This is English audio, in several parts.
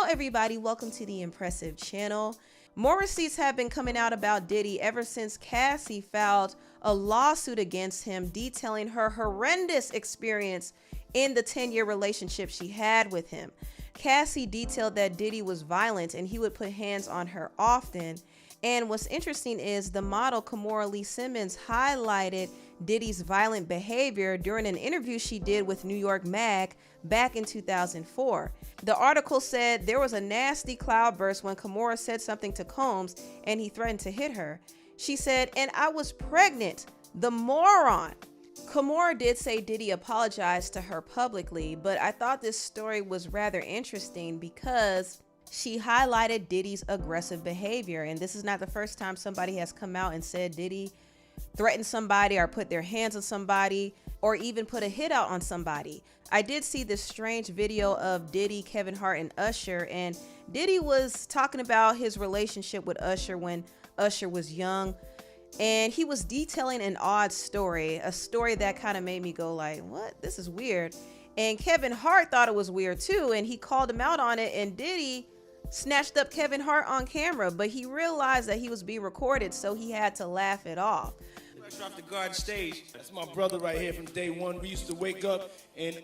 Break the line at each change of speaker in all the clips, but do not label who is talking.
everybody, welcome to the Impressive channel. More receipts have been coming out about Diddy ever since Cassie filed a lawsuit against him detailing her horrendous experience in the 10-year relationship she had with him. Cassie detailed that Diddy was violent and he would put hands on her often. And what's interesting is the model Kimora Lee highlighted Diddy's violent behavior during an interview she did with New York Mag back in 2004. The article said there was a nasty cloudburst when Kimora said something to Combs and he threatened to hit her. She said, "And I was pregnant, the moron." Kimora did say Diddy apologized to her publicly, but I thought this story was rather interesting because she highlighted Diddy's aggressive behavior. And this is not the first time somebody has come out and said Diddy threatened somebody or put their hands on somebody or even put a hit out on somebody. I did see this strange video of Diddy, Kevin Hart, and Usher, and Diddy was talking about his relationship with Usher when Usher was young, and he was detailing an odd story, a story that kind of made me go like, what? This is weird. And Kevin Hart thought it was weird too, and he called him out on it, and Diddy snatched up Kevin Hart on camera, but he realized that he was being recorded, so he had to laugh it off.
Fresh off the garden stage. That's my brother right here from day one. We used to wake up and,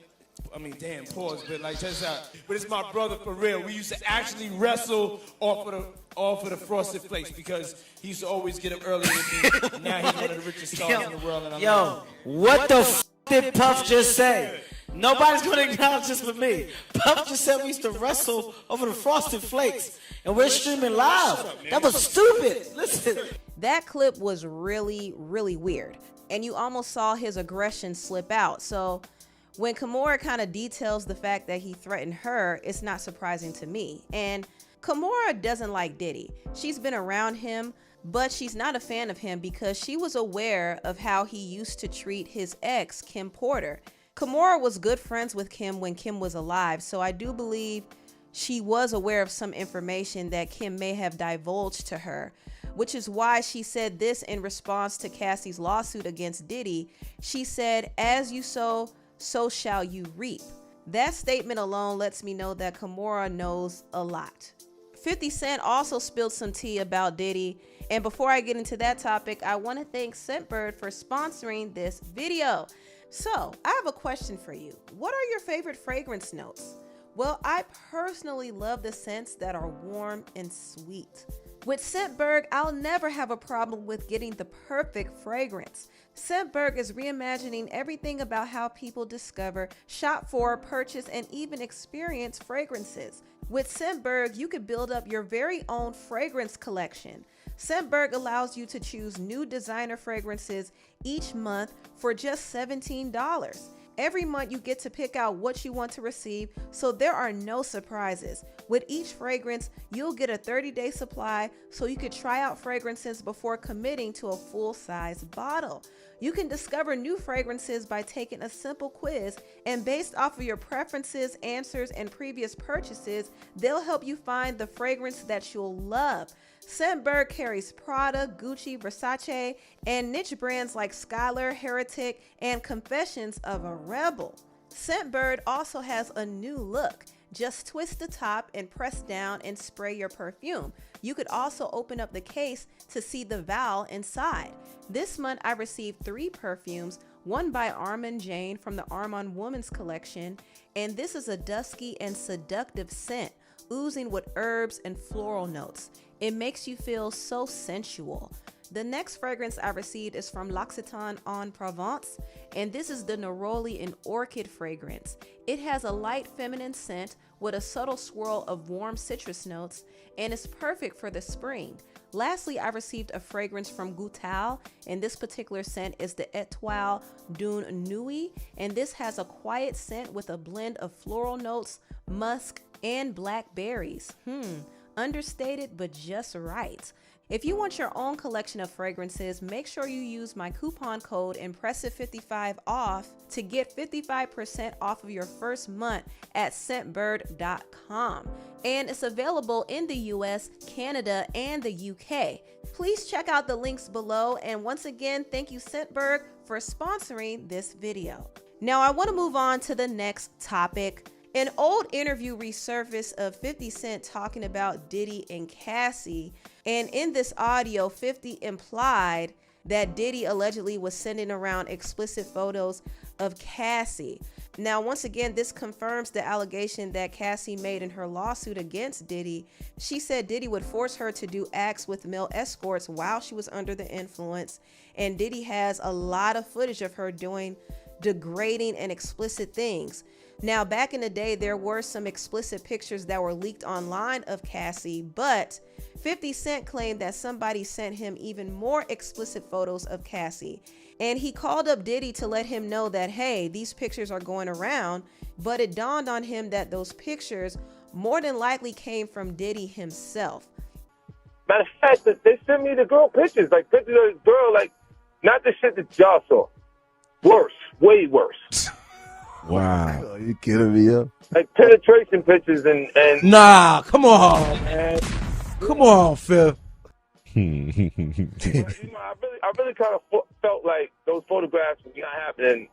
I mean, damn, pause, but like, check this out. But it's my brother for real. We used to actually wrestle off of the Frosted Flakes because he used to always get up early with me. Now he's one of the richest stars in the world. And
What the f did Puff just say? Nobody's going to acknowledge this but me. Puff just said we used to wrestle over the Frosted Flakes, and we're streaming live. That was stupid. Listen.
That clip was really, really weird, and you almost saw his aggression slip out. So when Kimora kind of details the fact that he threatened her, it's not surprising to me. And Kimora doesn't like Diddy. She's been around him, but she's not a fan of him because she was aware of how he used to treat his ex, Kim Porter. Kimora was good friends with Kim when Kim was alive, so I do believe she was aware of some information that Kim may have divulged to her, which is why she said this in response to Cassie's lawsuit against Diddy. She said, "As you sow, so shall you reap." That statement alone lets me know that Kimora knows a lot. 50 Cent also spilled some tea about Diddy, and before I get into that topic, I want to thank Scentbird for sponsoring this video. So, I have a question for you. What are your favorite fragrance notes? Well, I personally love the scents that are warm and sweet. With Scentbird, I'll never have a problem with getting the perfect fragrance. Scentbird is reimagining everything about how people discover, shop for, purchase, and even experience fragrances. With Scentbird, you could build up your very own fragrance collection. Scentbird allows you to choose new designer fragrances each month for just $17. Every month you get to pick out what you want to receive, so there are no surprises. With each fragrance, you'll get a 30-day supply so you could try out fragrances before committing to a full-size bottle. You can discover new fragrances by taking a simple quiz, and based off of your preferences, answers, and previous purchases, they'll help you find the fragrance that you'll love. Scentbird carries Prada, Gucci, Versace, and niche brands like Skylar, Heretic, and Confessions of a Rebel. Scentbird also has a new look. Just twist the top and press down and spray your perfume. You could also open up the case to see the vial inside. This month I received 3 perfumes, one by Armand Jane from the Armand Women's Collection, and this is a dusky and seductive scent, oozing with herbs and floral notes. It makes you feel so sensual. The next fragrance I received is from L'Occitane en Provence, and this is the Neroli and Orchid fragrance. It has a light feminine scent with a subtle swirl of warm citrus notes, and is perfect for the spring. Lastly, I received a fragrance from Goutal, and this particular scent is the Etoile d'une Nuit, and this has a quiet scent with a blend of floral notes, musk, and blackberries. Understated, but just right. If you want your own collection of fragrances, make sure you use my coupon code Impressive55 off to get 55% off of your first month at scentbird.com. And it's available in the US, Canada, and the UK. Please check out the links below. And once again, thank you Scentbird for sponsoring this video. Now I want to move on to the next topic. An old interview resurfaced of 50 Cent talking about Diddy and Cassie. And in this audio, 50 implied that Diddy allegedly was sending around explicit photos of Cassie. Now, once again, this confirms the allegation that Cassie made in her lawsuit against Diddy. She said Diddy would force her to do acts with male escorts while she was under the influence. And Diddy has a lot of footage of her doing degrading and explicit things. Now, back in the day, there were some explicit pictures that were leaked online of Cassie, but 50 Cent claimed that somebody sent him even more explicit photos of Cassie. And he called up Diddy to let him know that, hey, these pictures are going around, but it dawned on him that those pictures more than likely came from Diddy himself.
Matter of fact, they sent me the girl pictures, like pictures of this girl, like not the shit that y'all saw. Worse, way worse.
Wow. Oh, you kidding me up?
Like penetration pictures and
Nah, come on, man. Come on, Phil.
I really kind of felt like those photographs were not happening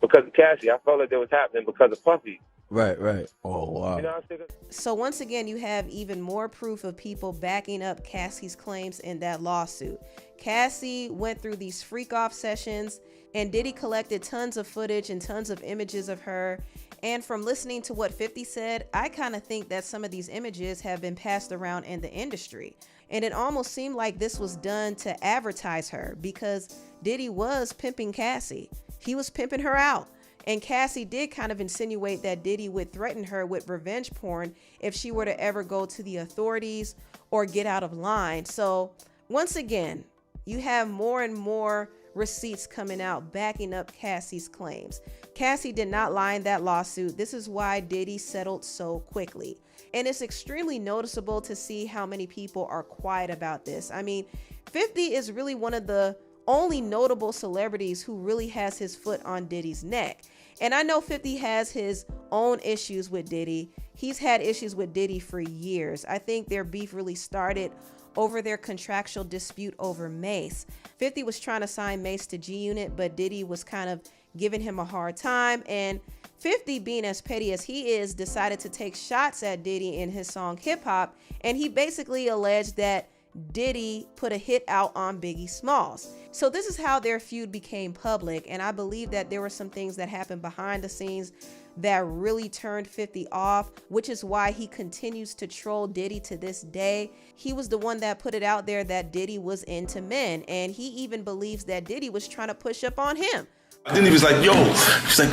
because of Cassie. I felt like they was happening because of Puffy.
Right. Oh, wow.
You know what I'm saying?
So once again, you have even more proof of people backing up Cassie's claims in that lawsuit. Cassie went through these freak off sessions, and Diddy collected tons of footage and tons of images of her. And from listening to what 50 said, I kind of think that some of these images have been passed around in the industry. And it almost seemed like this was done to advertise her, because Diddy was pimping Cassie. He was pimping her out. And Cassie did kind of insinuate that Diddy would threaten her with revenge porn if she were to ever go to the authorities or get out of line. So once again, you have more and more receipts coming out backing up Cassie's claims. Cassie did not lie in that lawsuit. This is why Diddy settled so quickly. And it's extremely noticeable to see how many people are quiet about this. I mean, 50 is really one of the only notable celebrities who really has his foot on Diddy's neck. And I know 50 has his own issues with Diddy. He's had issues with Diddy for years. I think their beef really started over their contractual dispute over Mace. 50 was trying to sign Mace to G Unit, but Diddy was kind of giving him a hard time. And 50, being as petty as he is, decided to take shots at Diddy in his song Hip Hop. And he basically alleged that Diddy put a hit out on Biggie Smalls. So this is how their feud became public. And I believe that there were some things that happened behind the scenes that really turned 50 off, which is why he continues to troll Diddy to this day. He was the one that put it out there that Diddy was into men, and he even believes that Diddy was trying to push up on him.
Then he was like, yo, so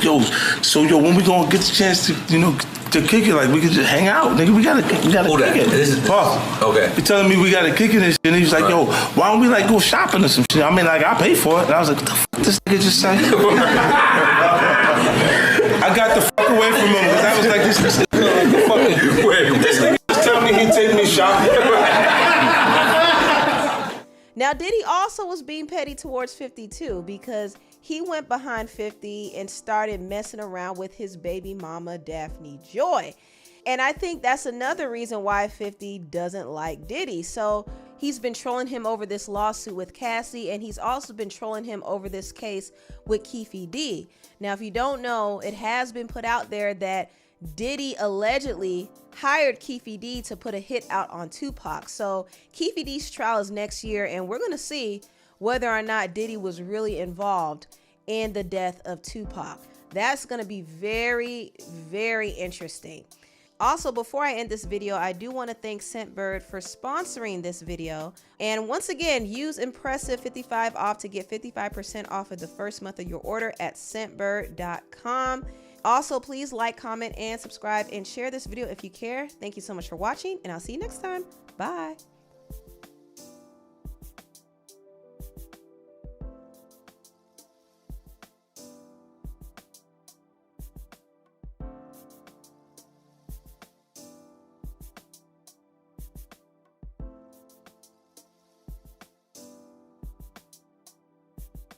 when we gonna get the chance to, to kick it, like we could just hang out, nigga, we gotta kick it.
This is
Puff.
Okay.
He telling me we gotta kick it and shit, and he was like, yo, why don't we like go shopping or some shit? I mean, like, I pay for it. And I was like, what the fuck this nigga just said? I got the fuck away from him, because I was like, this nigga just tell me he'd take me shopping.
Now, Diddy also was being petty towards 50 too, because he went behind 50 and started messing around with his baby mama, Daphne Joy. And I think that's another reason why 50 doesn't like Diddy. So he's been trolling him over this lawsuit with Cassie, and he's also been trolling him over this case with Keefe D. Now, if you don't know, it has been put out there that Diddy allegedly hired Keefe D to put a hit out on Tupac. So Keefe D's trial is next year, and we're going to see whether or not Diddy was really involved in the death of Tupac. That's going to be very, very interesting. Also, before I end this video, I do want to thank Scentbird for sponsoring this video. And once again, use Impressive 55 off to get 55% off of the first month of your order at scentbird.com. Also, please like, comment, and subscribe, and share this video if you care. Thank you so much for watching, and I'll see you next time. Bye.